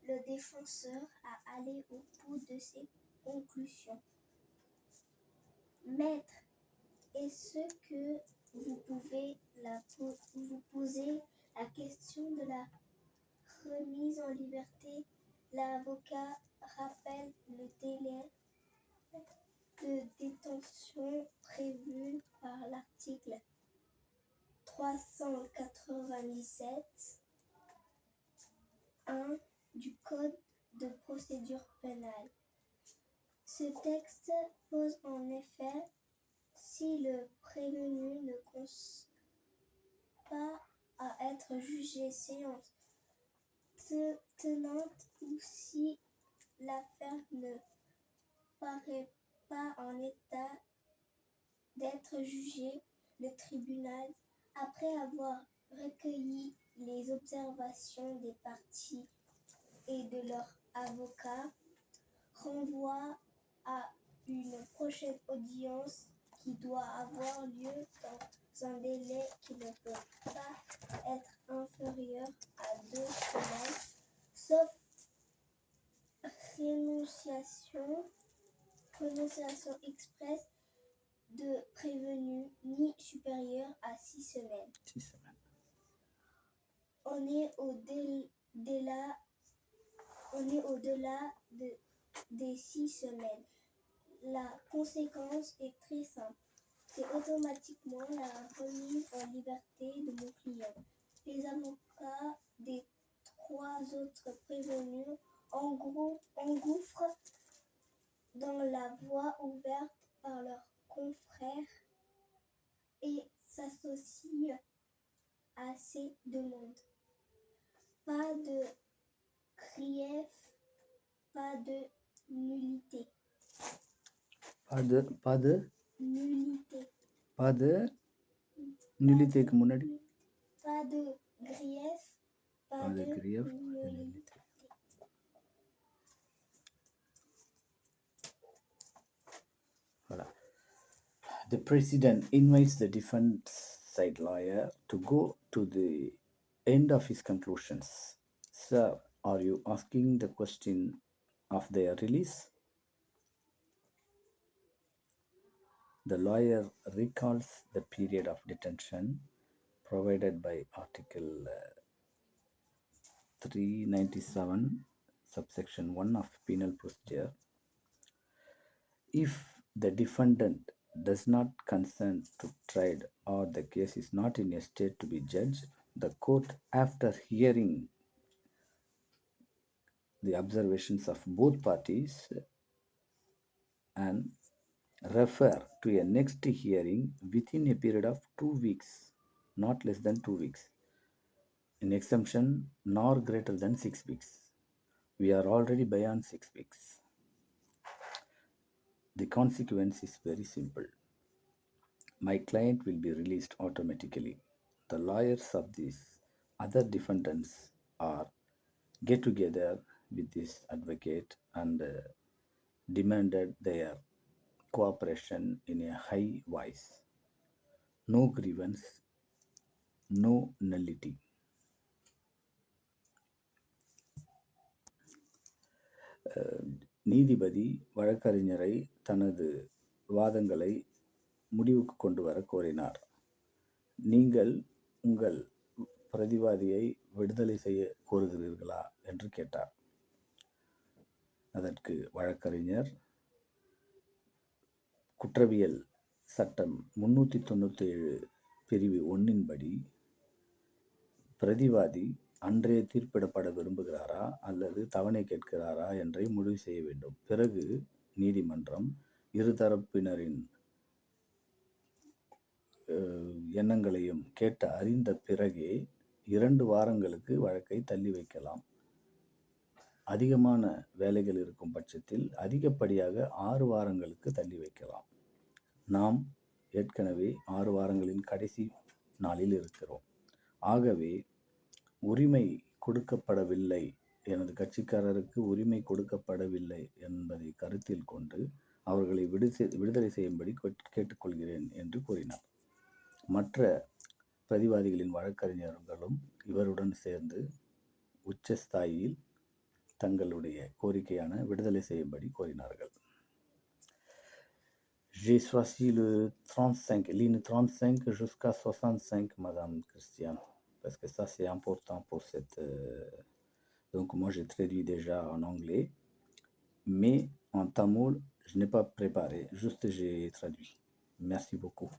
le défenseur à aller au bout de ses conclusions. Maître, est-ce que vous pouvez vous poser la question de la remise en liberté? L'avocat rappelle le délai de détention prévu par l'article 397.1 du Code de procédure pénale. Ce texte pose en effet, si le prévenu ne consent pas à être jugé séance tenante ou si l'affaire ne paraît pas en état d'être jugée, le tribunal, après avoir recueilli les observations des parties et de leurs avocats, renvoie à une prochaine audience qui doit avoir lieu dans un délai qui ne peut pas être inférieur à 2 semaines, sauf renonciation expresse de prévenu, ni supérieure à 6 semaines. 6 semaines. On est au-delà des 6 semaines. La conséquence est très simple. C'est automatiquement la remise en liberté de mon client. Les avocats des 3 autres prévenus engouffrent dans la voie ouverte par leurs confrères et s'associent à ces demandes. Pas de grief, pas de nullité. nullité முன்னாடி Pas de grief, pas de nullité. Voilà. The president invites the defense side lawyer to go to the end of his conclusions. Sir, are you asking the question of their release? The lawyer recalls the period of detention provided by Article 397, subsection 1 of Penal Procedure. If the defendant does not consent to trial or the case is not in a state to be judged, the court, after hearing the observations of both parties, and refer to a next hearing within a period of 2 weeks, not less than 2 weeks, in exemption nor greater than 6 weeks. We are already beyond 6 weeks. The consequence is very simple. My client will be released automatically. The lawyers of these other defendants are get together with this advocate and demanded their cooperation in a high voice. No grievance, no nullity. நீதிபதி வழக்கறிஞரை தனது வாதங்களை முடிவுக்கு கொண்டு வர கோரினார். நீங்கள் உங்கள் பிரதிவாதியை விடுதலை செய்ய கோருகிறீர்களா என்று கேட்டார். அதற்கு வழக்கறிஞர், குற்றவியல் சட்டம் 397 பிரிவு 1 படி பிரதிவாதி அன்றே தீர்ப்பிடப்பட விரும்புகிறாரா அல்லது தவணை கேட்கிறாரா என்றை முடிவு செய்ய வேண்டும். பிறகு நீதிமன்றம் இருதரப்பினரின் எண்ணங்களையும் கேட்டு அறிந்த பிறகே 2 வாரங்களுக்கு வழக்கை தள்ளி வைக்கலாம். அதிகமான வேலைகள் இருக்கும் பட்சத்தில் அதிகப்படியாக 6 வாரங்களுக்கு தள்ளி வைக்கலாம். நாம் ஏற்கனவே 6 வாரங்களின் கடைசி நாளில் இருக்கிறோம். ஆகவே உரிமை கொடுக்கப்படவில்லை, எனது கட்சிக்காரருக்கு உரிமை கொடுக்கப்படவில்லை என்பதை கருத்தில் கொண்டு அவர்களை விடுதலை செய்யும்படி கேட்டுக்கொள்கிறேன் என்று கூறினார். மற்ற பிரதிவாதிகளின் வழக்கறிஞர்களும் இவருடன் சேர்ந்து உச்சஸ்தாயில் தங்களுடைய கோரிக்கையான விடுதலை செய்யும்படி கோரினார்கள். J'ai choisi le 35, ligne 35 jusqu'à 65, Madame Christiane, parce que ça c'est important pour cette... Donc moi j'ai traduit déjà en anglais, mais en tamoul, je n'ai pas préparé, juste j'ai traduit. Merci beaucoup.